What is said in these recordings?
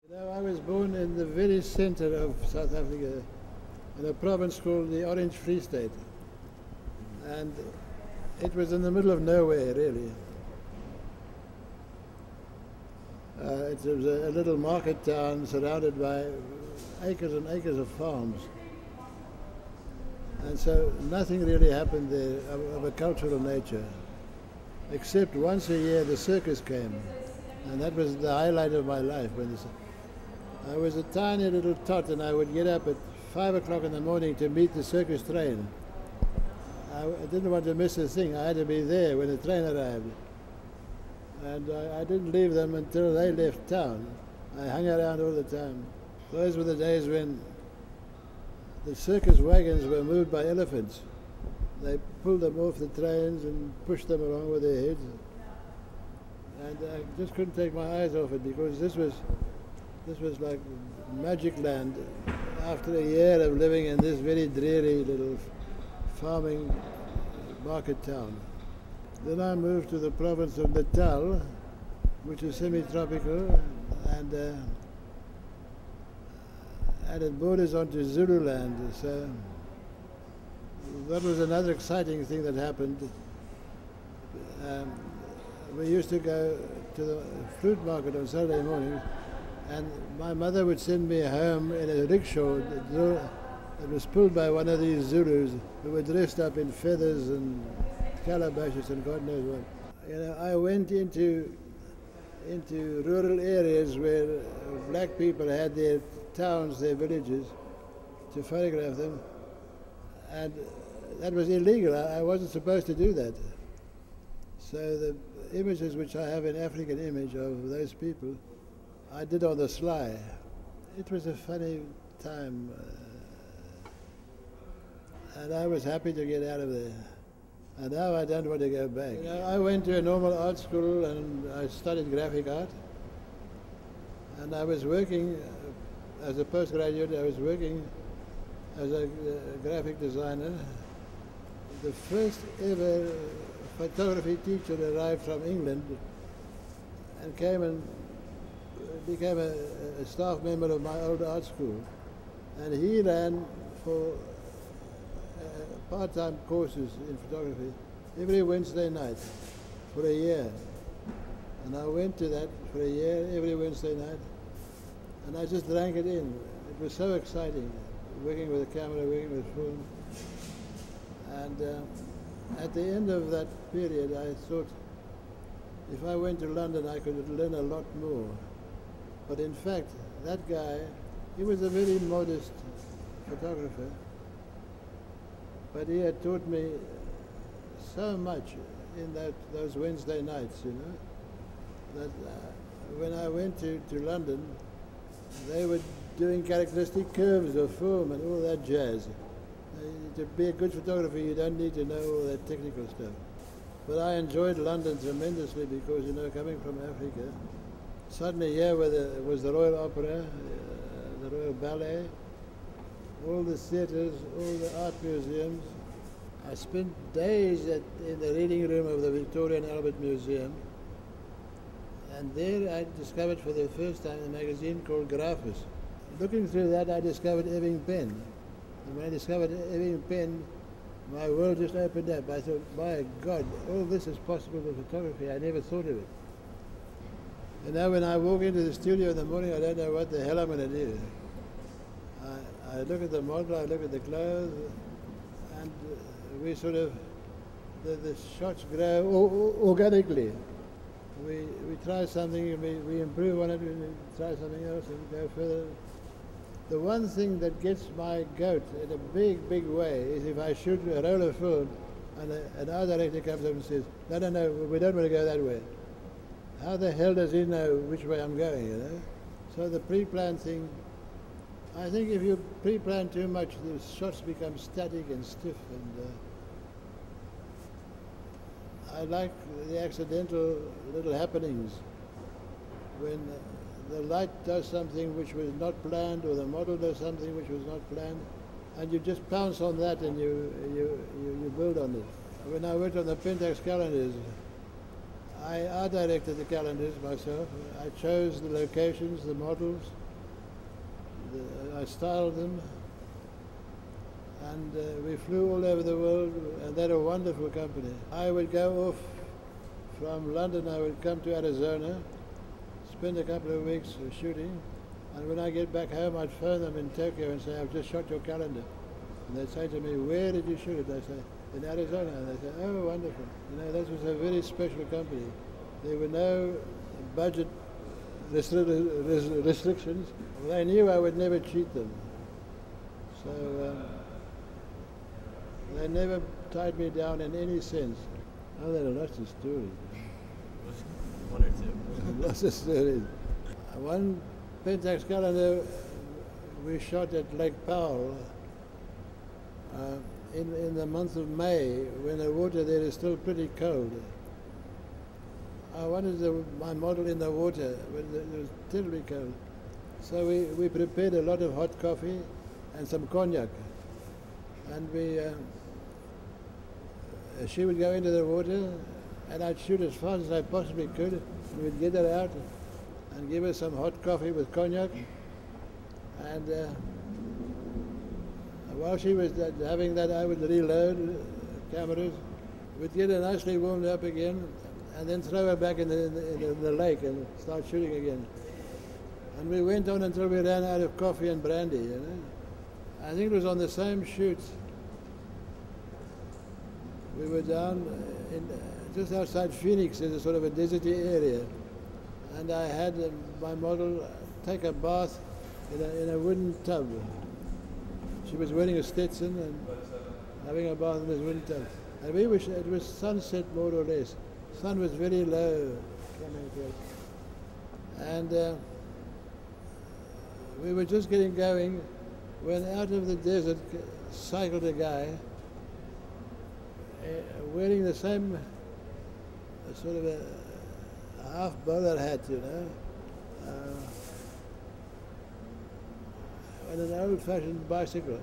You know, I was born in the very center of South Africa, in a province called the Orange Free State. And it was in the middle of nowhere, really. It was a little market town surrounded by acres and acres of farms. And so nothing really happened there of a cultural nature, except once a year the circus came. And that was the highlight of my life. I was a tiny little tot, and I would get up at 5 o'clock in the morning to meet the circus train. I didn't want to miss a thing. I had to be there when the train arrived. And I didn't leave them until they left town. I hung around all the time. Those were the days when the circus wagons were moved by elephants. They pulled them off the trains and pushed them along with their heads. And I just couldn't take my eyes off it, because this was like magic land after a year of living in this very dreary little farming market town. Then I moved to the province of Natal, which is semi-tropical, and it borders onto Zululand. So that was another exciting thing that happened. We used to go to the fruit market on Saturday mornings, and my mother would send me home in a rickshaw that was pulled by one of these Zulus who were dressed up in feathers and calabashes and God knows what. You know, I went into rural areas where black people had their towns, their villages, to photograph them, and that was illegal. I wasn't supposed to do that. So the images which I have in African image of those people, I did on the sly. It was a funny time, and I was happy to get out of there. And now I don't want to go back. You know, I went to a normal art school and I studied graphic art. And I was working as a postgraduate. I was working as a graphic designer. The first ever photography teacher arrived from England and came and became a staff member of my old art school. And he ran for part-time courses in photography every Wednesday night for a year. And I went to that for a year, every Wednesday night, and I just drank it in. It was so exciting, working with a camera, working with film. And at the end of that period, I thought if I went to London, I could learn a lot more. But in fact, that guy, he was a very modest photographer, but he had taught me so much in those Wednesday nights, you know, that when I went to London, they were doing characteristic curves of film and all that jazz. To be a good photographer, you don't need to know all that technical stuff. But I enjoyed London tremendously because, you know, coming from Africa, suddenly here was the Royal Opera, the Royal Ballet, all the theatres, all the art museums. I spent days in the reading room of the Victoria and Albert Museum, and there I discovered for the first time a magazine called Graphus. Looking through that, I discovered Ebbing Pen. And when I discovered Ebbing Pen, my world just opened up. I thought, my God, all this is possible with photography. I never thought of it. And now when I walk into the studio in the morning, I don't know what the hell I'm going to do. I look at the model, I look at the clothes, and we sort of, the shots grow organically. We try something, and we improve on it, we try something else and go further. The one thing that gets my goat in a big, big way is if I shoot a roll of film and an art director comes up and says, no, we don't want to go that way. How the hell does he know which way I'm going, you know? So the pre-planned thing, I think if you pre-plan too much, the shots become static and stiff, and I like the accidental little happenings when the light does something which was not planned, or the model does something which was not planned, and you just pounce on that and you build on it. When I worked on the Pentax calendars, I directed the calendars myself. I chose the locations, the models, I styled them, and we flew all over the world, and they're a wonderful company. I would go off from London, I would come to Arizona, spend a couple of weeks shooting, and when I get back home, I'd phone them in Tokyo and say, I've just shot your calendar. And they'd say to me, where did you shoot it? I say, in Arizona. And they say, oh, wonderful. You know, that was a very special company. There were no budget restrictions. They knew I would never cheat them. So they never tied me down in any sense. Oh, there are lots of stories. One or two. Lots of stories. One Pentax calendar we shot at Lake Powell in the month of May, when the water there is still pretty cold. I wanted my model in the water, but it was terribly cold. So we prepared a lot of hot coffee and some cognac. And she would go into the water, and I'd shoot as fast as I possibly could. And we'd get her out and give her some hot coffee with cognac. And while she was having that, I would reload cameras. We'd get her nicely warmed up again, and then throw her back in the lake and start shooting again. And we went on until we ran out of coffee and brandy, you know. I think it was on the same shoot. We were down just outside Phoenix, in a sort of a deserty area. And I had my model take a bath in a wooden tub. She was wearing a Stetson and having a bath in this wooden tub. And it was sunset more or less. Sun was very low coming across. And we were just getting going when out of the desert cycled a guy wearing the same sort of a half bowler hat, you know, on an old-fashioned bicycle.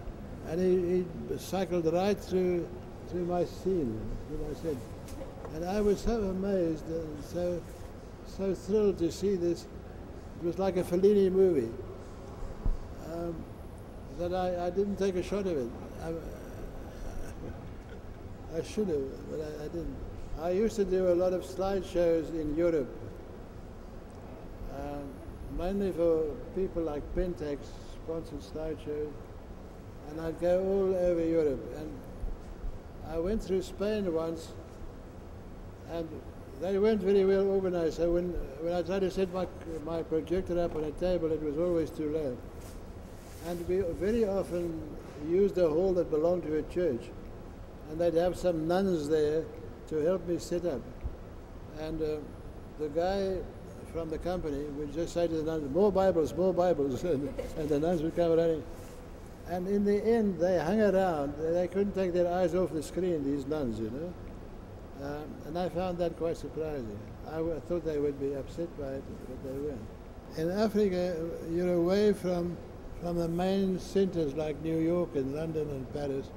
And he cycled right through my scene, through my set. And I was so amazed and so thrilled to see this. It was like a Fellini movie. That I didn't take a shot of it. I should have, but I didn't. I used to do a lot of slideshows in Europe, mainly for people like Pentax, sponsored slideshows, and I'd go all over Europe. And I went through Spain once, and they weren't very well organized, so when I tried to set my projector up on a table, it was always too low. And we very often used a hall that belonged to a church, and they'd have some nuns there to help me set up. And the guy from the company would just say to the nuns, more Bibles, and the nuns would come running. And in the end, they hung around. They couldn't take their eyes off the screen, these nuns, you know. And I found that quite surprising. I thought they would be upset by it, but they weren't. In Africa, you're away from the main centers like New York and London and Paris,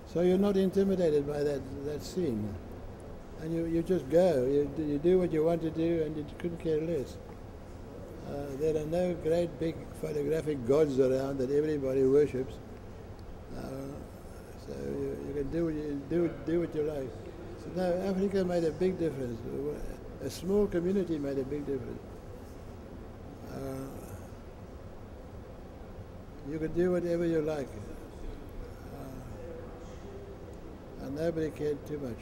so you're not intimidated by that scene. And you just go, you do what you want to do, and you couldn't care less. There are no great big photographic gods around that everybody worships. So you can do what you like. So no, Africa made a big difference. A small community made a big difference. You could do whatever you like. And nobody cared too much.